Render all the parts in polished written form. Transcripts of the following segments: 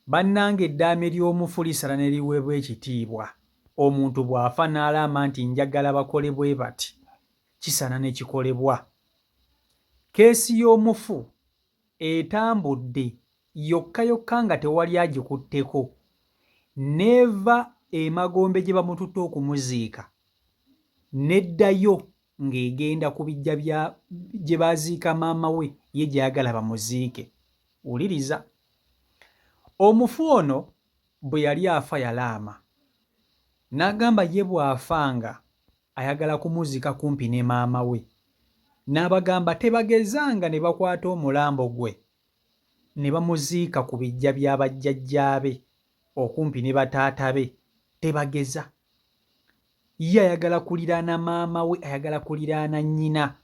Bannange eddaame ly'omufu lisala ne liweebwa ekitiibwa. Omuntu bw'afa n'alama nti njagala bakole bwe bati, kisana ne kikolebwa. Keesi y'omufu etambudde yokka yokka nga tewali agikutteko, neeva emagombe gye bamututte okumuziika, neddayo ng'egenda ku bijja gye baaziika maama we ye gy'ayagala bamuziike. Wuliriza, omufu ono bwe yali afa yalaama, n'agamba ye bw'afanga ayagala kumuziika kumpi ne maama we. N'abagamba tebagezanga ne bakwata omulambo gwe ne bamuziika ku bijja bya bajjajjaabe okumpi ne bataata be. Tebageza. Ye ayagala kuliraana maama we, ayagala kuliraana nnyina,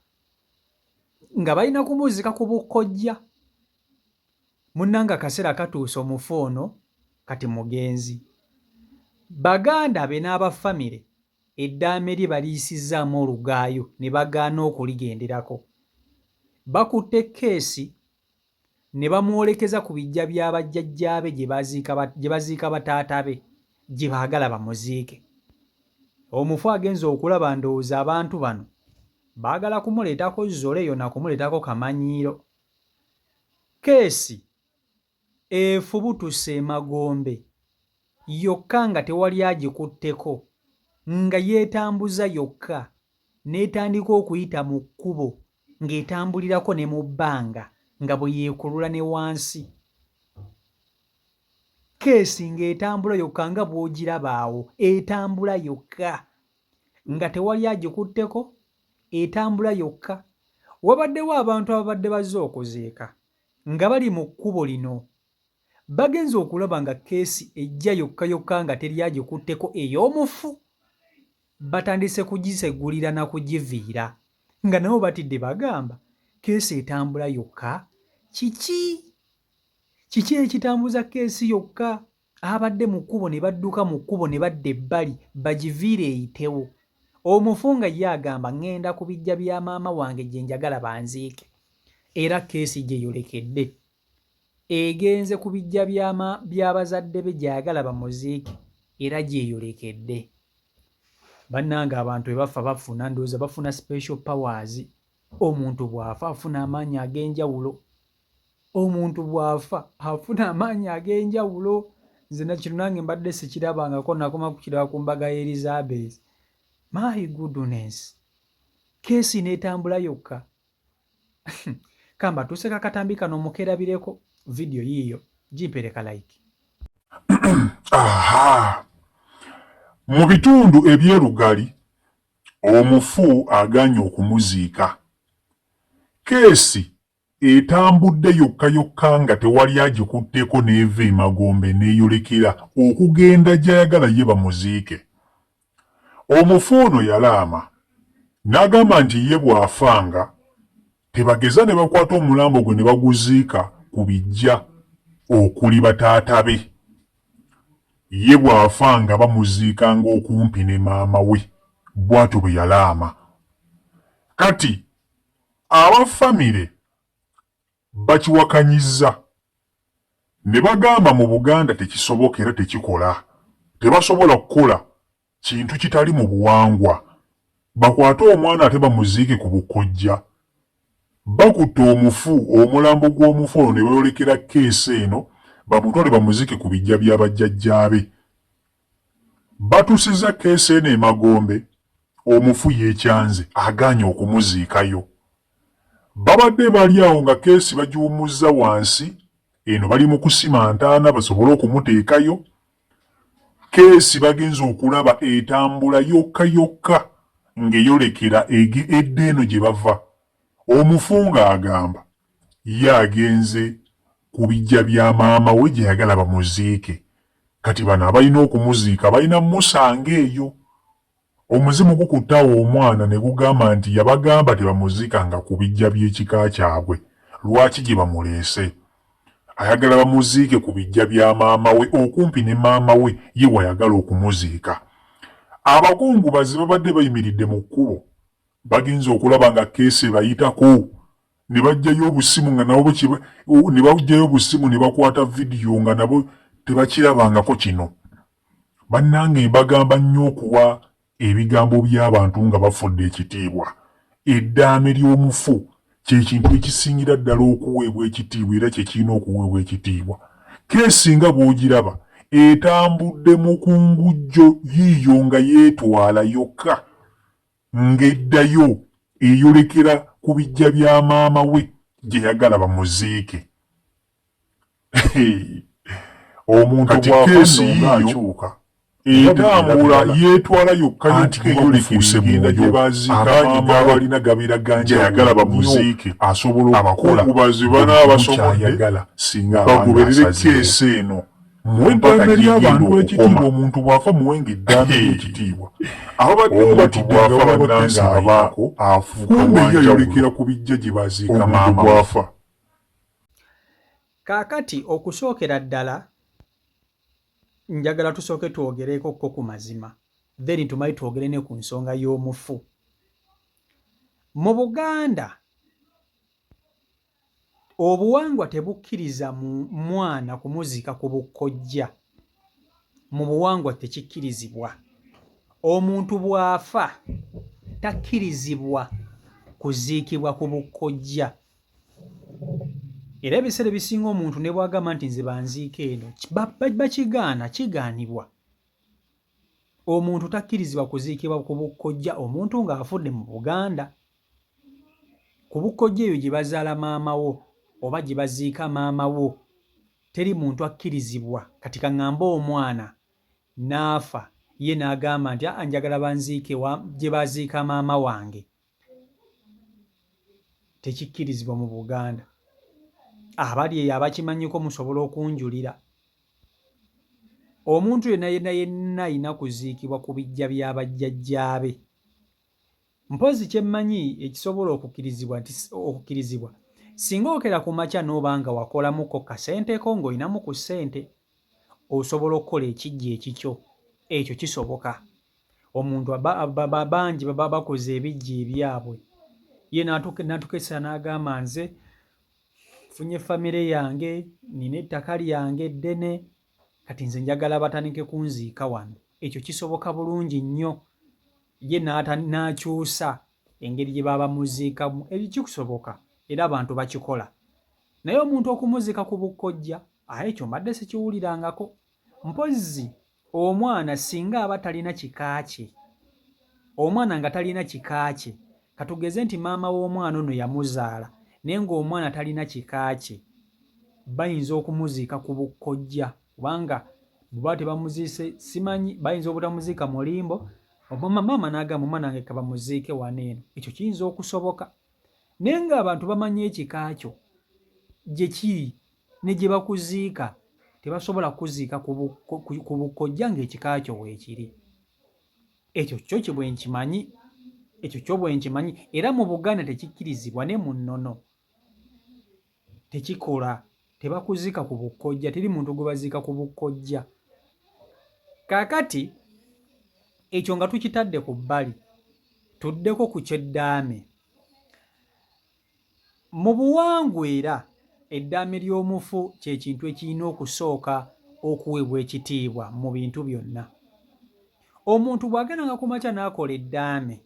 nga balina kumuziika ku bukkojja. Munnanga akaseera katuuse, omufu ono kati mugenzi. Baganda be n'abafamire eddaame lye baliisizzaamu olugaayo ne bagaana okuligenderako. Bakutte keesi ne bamwolekeza ku bijja bya bajjajjaabe gye baziika bataata be, gye baagala bamuziike. Omufu agenza okulaba ndowooza abantu bano baagala kumuleetako zzoleyo na kumuleetako kamanyiiro. Keesi efubutuse emagombe yokka nga tewali agikutteko, nga yeetambuza yokka, n'etandika okuyita mu kkubo ng'etambulirako ne mu bbanga nga bwe yeekulula ne wansi. Keesi ng'etambula yokka nga bw'ogiraba awo, etambula yokka nga tewali agikutteko, etambula yokka. Wabaddewo abantu ababadde bazze okuziika nga bali mu kkubo lino, bagenze okulaba nga keesi ejja yokka yokka nga teri agikutteko ey'omufu. Batandise kugisegulira na kugiviira, nga nabo batidde bagamba keesi etambula yokka. Kiki ekitambuza keesi yokka? Abadde mu kkubo ne badduka mu kkubo ne badda ebbali bagiviire eyitewo. Omufu nga ye agamba ŋŋenda ku bijja bya maama wange gye njagala banziike, era keesi gye yolekedde egenze ku bijja by'abazadde be gy'ayagala bamuziike, era gyeyolekedde. Bannange abantu bwe bafa bafuna, ndowooza bafuna special powers. Omuntu bw'afa afuna amaanyi ag'enjawulo. Omuntu bw'afa afuna amaanyi ag'enjawulo. Nze na kino nange mbadde sikirabangako, nakoma kukiraba ku mbaga ya Elizabeth. My goodness, keesi n'etambula yokka. Kamba tuseka katambi kano mukerabireko video yiyo, gimpereka like. Aha, mu bitundu ebyerugali omufu aganye okumuziika. Keesi etambudde yokka yokka nga tewali agikutteko, n'eva emagombe n'eyolekera okugenda gy'ayagala ye bamuziike. Omufu ono yalaama n'agamba nti ye bw'afanga tebageza ne bakwata omulambo gwe ne baguziika ku bijja okuli bataata be. Ye bw'afanga bamuziika ng'okumpi ne maama we, bw'atyo bwe yalaama. Kati abafamire bakiwakanyizza ne bagamba mu Buganda tekisoboka era tekikola. Tebasobola kukola kintu kitali mu buwangwa. Bakwate omwana ate bamuziike ku bukkojja. Bakutte omufu, omulambo gw'omufu ono ne bayolekera keesi eno bamutwale bamuziike ku bijja bya bajjajjaabe. Batusiza keesi eno emagombe, omufu yeekyanze aganye okumuziikayo. Babadde bali awo nga keesi bagiwummuzza wansi, eno bali mu kusima ntaana basobole okumuteekayo. Keesi bagenza okulaba etambula yokka yokka ng'eyolekera edda eno gye bava. Omufu ng'agamba ye agenze ku bijja bya maama we gye yagala bamuziike. Kati bano abalina okumuziika balina musanga eyo. Omuzimu gukutawo omwana ne gugamba nti yabagamba tebamuziikanga ku bijja by'ekika kyabwe. Lwaki gye bamuleese? Ayagala bamuziike ku bijja bya maama we, okumpi ne maama we ye wayagala okumuziika. Abakungubazi babadde bayimiridde mu kkubo bagenza okulaba nga keesi bayitako, ne bajjayo obusimu nga nabo ne bajjayo obusimu ne bakwata vidiyo nga nabo tebakirabangako kino. Bannange mbagamba nnyo okuwa ebigambo by'abantu nga bafudde ekitiibwa. Eddaame ly'omufu kye kintu ekisingira ddala okuweebwa ekitiibwa era kye kirina okuweebwa ekitiibwa. Keesi nga bw'ogiraba etambudde mu kungujjo yiiyo nga yeetwala yokka ng'eddayo eyolekera ku bijja bya maama we gye yagala bamuziike. Omuntu bw'afa ng'akyuka etambula yeetwala yokka yokka eyolekera egenda gye baziika maama balina gabeera ganja yagala bamuziike asobola okubazi banaabasomodde singa bagoberere keesi eno. Muwe eddaame ly'abantu ekitiibwa. Omuntu bw'afa muwenga eddaame ly'ekitiibwa. Ababadde batidde nga babattese abaako kumbe ye yayolekera ku bijja gye baziika maama bw'afa. Kaakati okusookera ddala njagala tusooke twogereko ku mazima then tumanyi twogere ne ku nsonga y'omufu. Mu Buganda obuwangwa tebukkiriza mu mwana kumuziika ku bukkojja. Mu buwangwa tekikkirizibwa. Omuntu bw'afa takkirizibwa kuziikibwa ku bukkojja. Era ebiseera ebisinga omuntu ne bw'agamba nti nze banziika eno bakigaana, kigaanibwa. Omuntu takkirizibwa kuziikibwa ku bukkojja omuntu ng'afudde mu Buganda. Ku bukkojja eyo gye bazaala maama wo oba gye baziika maama wo teri muntu akkirizibwa kati kaŋŋambe omwana n'afa ye n'agamba nti njagala banziike gye baziika maama wange. Tekikkirizibwa mu Buganda. Abali eyo abakimanyiko musobola okunjulira. Omuntu yenna alina kuziikibwa ku bijja bya bajjajjaabe. Mpozi kye mmanyi ekisobola okukkirizibwa singa okera ku makya n'oba nga wakolamuko kasenteko ng'olinamu ku ssente osobola okukola ekijja ekikyo. Ekyo kisoboka. Omuntu bangi baba bakoze ebijja ebyabwe ye n'atukesa n'agamba nze nfunye famire yange nina ettaka lyange ddene kati nze njagala batandike kunziika wano. Ekyo kisoboka bulungi nnyo. Ye n'akyusa engeri gye baba muziikamu. Ebyo kisoboka era abantu bakikola. Naye omuntu okumuziika ku bukkojja ekyo mbadde sikiwulirangako. Mpozzi omwana singa aba talina kika kye, omwana nga talina kika kye, katugeze nti maama w'omwana ono yamuzaala naye ng'omwana talina kika kye, bayinza okumuziika ku bukkojja kubanga bwe tebamuziise simanyi bayinza obutamuziika mu limbo maama n'agamba omwana wange ka bamuziike wano eno. Ekyo kiyinza okusoboka. Naye ng'abantu bamanyi ekika kyo gye kiri ne gye bakuziika tebasobola kuziika ku bukkojja ng'ekika kyo weekiri. Ekyo kyo bwe nkimanyi. Ekyo kyo bwe nkimanyi era mu Buganda tekikkirizibwa ne mu nnono. Tekikola. Tebakuziika ku bukkojja. Teri muntu gwe baziika ku bukkojja. Kaakati ekyo nga tukitadde ku bbali tuddeko ku ky'eddaame. Mu buwangwa era eddaame ly'omufu kye kintu ekirina okusooka okuweebwa ekitiibwa mu bintu byonna. Omuntu bw'agendanga ku makya n'akola eddaame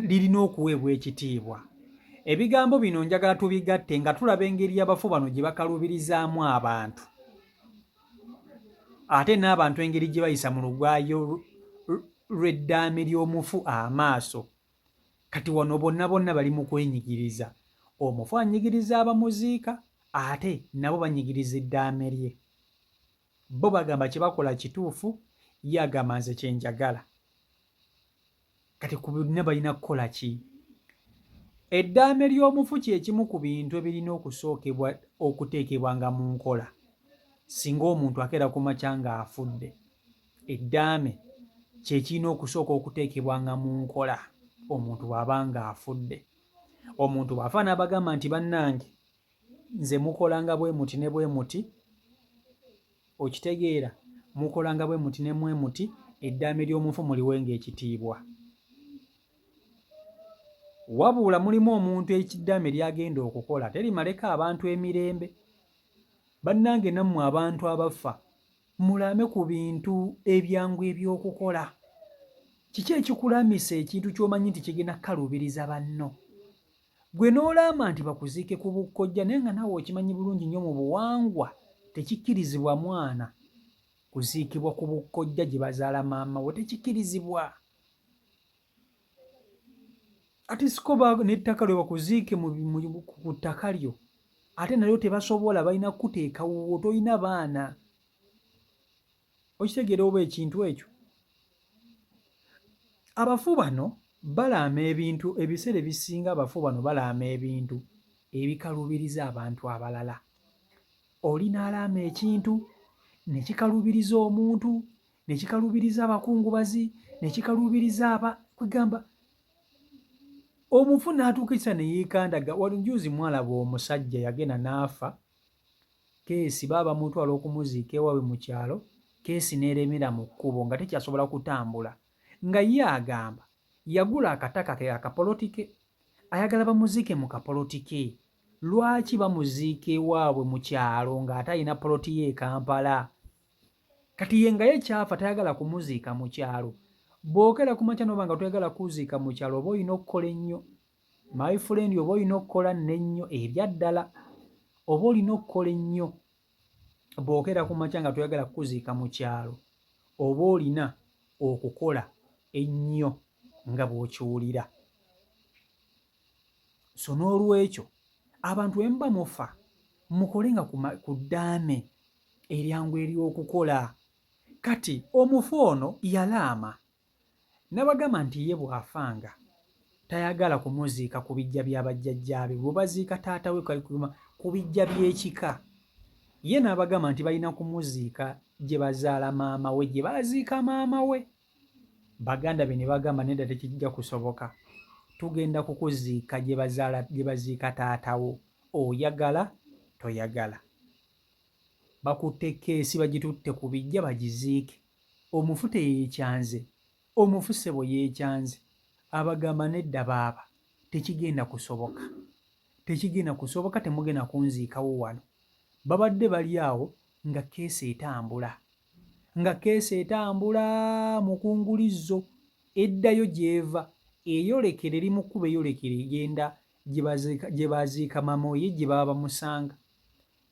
lirina okuweebwa ekitiibwa. Ebigambo bino njagala tubigatte nga tulaba engeri y'abafu bano gye bakaluubirizaamu abantu. Ate n'abantu engeri gye bayisa mu lugwayo lw'eddaame ly'omufu amaaso. Kati wano bonna bali mu kwenyigiriza. Omufu anyigiriza abamuziika ate nabo banyigiriza eddaame lye. Bo bagamba kye bakola kituufu, ye agamba nze kye njagala. Kati ku bonna balina kukola ki? Eddaame ly'omufu kye kimu ku bintu ebirina okuteekebwanga mu nkola. Singa omuntu akeera ku makya ng'afudde, eddaame kye kirina okusooka okuteekebwanga mu nkola omuntu bw'aba ng'afudde. Omuntu bw'afa n'abagamba nti bannange nze mukolanga bwe muti ne bwe muti, okitegeera, mukolanga bwe muti ne bwe muti, eddaame ly'omufu muliwenga ekitiibwa. Wabula mulimu omuntu ekiddaame ly'agenda okukola terimaleka abantu emirembe. bannange nammwe abantu abafa mulame ku bintu ebyangu eby'okukola. Kiki ekikulamisa ekintu ky'omanyi nti kigenda kukaluubiriza banno? Gwe n'olama nti bakuziike ku bukkojja naye nga naawe okimanyi bulungi nnyo mu buwangwa tekikkirizibwa mwana kuziikibwa ku bukkojja gye bazaala maama we, tekikkirizibwa. Ate siko n'ettaka lwe bakuziike ku ttaka lyo ate nalyo tebasobola, balina kukuteeka wuwo, tolina baana. Okitegeera oba ekintu ekyo? Abafu bano balaama ebintu, ebiseera ebisinga abafu bano balaama ebintu ebikaluubiriza abantu abalala. Oli n'alaama ekintu ne kikaluubiriza omuntu, ne kikaluubiriza abakungubazi, ne kikaluubiriza kwegamba omufu n'atuukisa ne yeekandaga. Wali njuuzi mwalaba omusajja yagenda n'afa, keesi baba bamutwala okumuziika ewaabwe mu kyalo, keesi n'eremera mu kkubo nga tekyasobola kutambula, nga ye agamba yagula akataka ke akapolotike, ayagala bamuziike mu kapolotike. Lwaki bamuziika ewaabwe mu kyalo ng'ate alina poloti ye e Kampala? Kati ye nga ye kyafa tayagala kumuziika mu kyalo. Bw'okera ku makya n'oba nga toyagala kuziika mu kyalo, oba olina okukola ennyo my friend, oba olina okukola nnennyo ebya ddala, oba olina okukola ennyo. Bw'okera ku makya nga toyagala kuziika mu kyalo, oba olina okukola ennyo nga bw'okiwulira. So n'olwekyo abantu bwe muba mufa mukolenga ku ddaame eryangu ery'okukola. Kati omufu ono yalaama n'abagamba nti ye bw'afanga tayagala kumuziika ku bijja bya bajjajjaabe, bwe baziika taata we ku bijja by'ekika. Ye n'abagamba nti balina kumuziika gye bazaala maama we, gye baaziika maama we. Baganda be ne bagamba nedda tekijja kusoboka, tugenda kukuziika gye baziika taata wo, oyagala toyagala. Bakutte keesi bagitutte ku bijja bagiziike. Omufu teyeekyanze, omufu ssebo yeekyanze. Abagamba nedda baaba tekigenda kusoboka, tekigenda kusoboka, temugenda kunziikawo wano. Babadde bali awo nga keesi etambula, nga keesi etambula mukungulizzo, eddayo gy'eva, eyolekera eri mu kkubo, eyolekera egenda gye baziika maama we, ye gye baba bamusanga.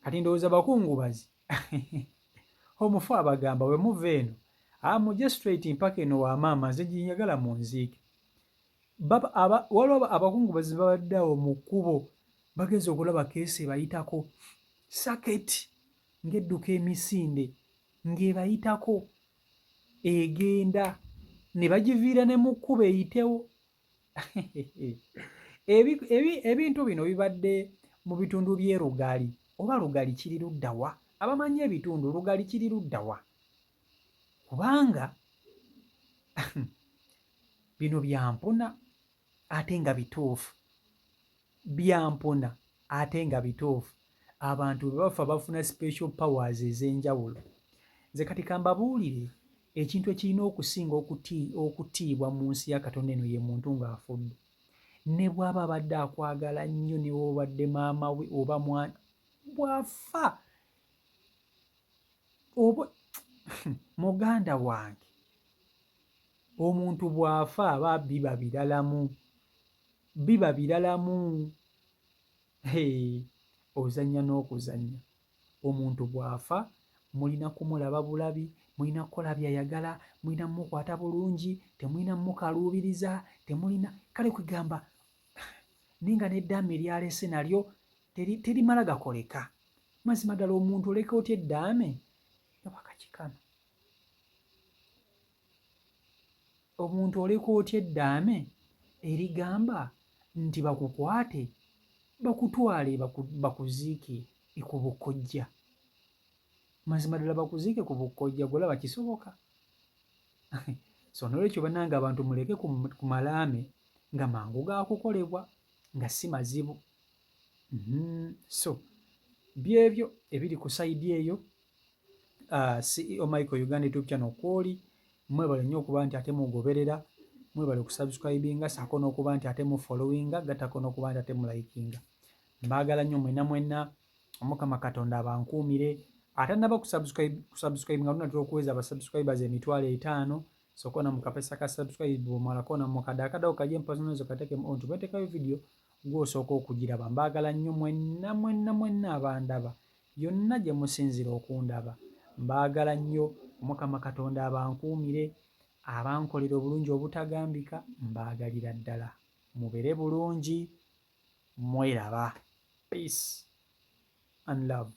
Kati ndowooza bakungubazi omufu abagamba bwe muva eno mujje straight mpaka eno wa maama, nze ginyagala munziike. Waliwo abakungubazi babadde awo mu kkubo bageza okulaba keesi ebayitako, saketi ng'edduka emisinde ng'ebayitako egenda, ne bagiviira ne mu kkubo eyitewo. Ebintu bino bibadde mu bitundu by'e Lugali, oba Lugali kiri ludda wa? Abamanyi ebitundu Lugali kiri ludda wa? Kubanga bino byampuna ate nga bituufu, byampuna ate nga bituufu. Abantu bwe bafa bafuna special powers ez'enjawulo. Nze kati kambabuulire, ekintu ekirina okusinga okutiibwa mu nsi ya Katonda eno ye muntu ng'afudde. Ne bw'aba abadde akwagala nnyo, ne bw'obadde maama we oba mwana, bw'afa oba muganda wange, omuntu bw'afa aba biba biralamu, biba biralamu. Ozannya n'okuzannya. Omuntu bw'afa mulina kumulaba bulabi, mulina kukola byayagala, mulina mmukwata bulungi, temulina mmukaluubiriza, temulina kale kwegamba ninga n'eddaame lyalese nalyo terimala gakoleka. Mazima ddala omuntu oleka otya eddaame nga bakakikano? Omuntu oleka otya eddaame erigamba nti bakukwate bakutwale bakuziike ku bukkojja? Mazima ddala bakuziike ku bukkojja, gwe olaba kisoboka? So n'olwekyo bannange abantu muleke ku malaame nga mangu gaakukolebwa, nga si mazibu. So byebyo ebiri ku sayidi eyo. CEO Michael Uganda YouTube channel kwoli, mwebale nnyo okuba nti ate mugoberera, mwebale kusubscribinga, saako n'okuba nti ate mu followinga, gattako n'okuba nti ate mu likinga. Mbaagala nnyo mwenna Omukama Katonda abankuumire. Atannaba kusubscribe nga lunatera okuweza abasubscribers 5,000 sokona mukapesa ka subscribe bw'omalako na mukadde kajje mpazonezo kateeke mu onto bwetekayo video gw'osooka okugiraba. Mbaagala nnyo mwenna abandaba yonna gye musinzira okundaba. Mbaagala nnyo. Omukama Katonda abankuumire, abankolera obulungi obutagambika mbaagalira ddala. Mubere bulungi, mweraba. Peace and love.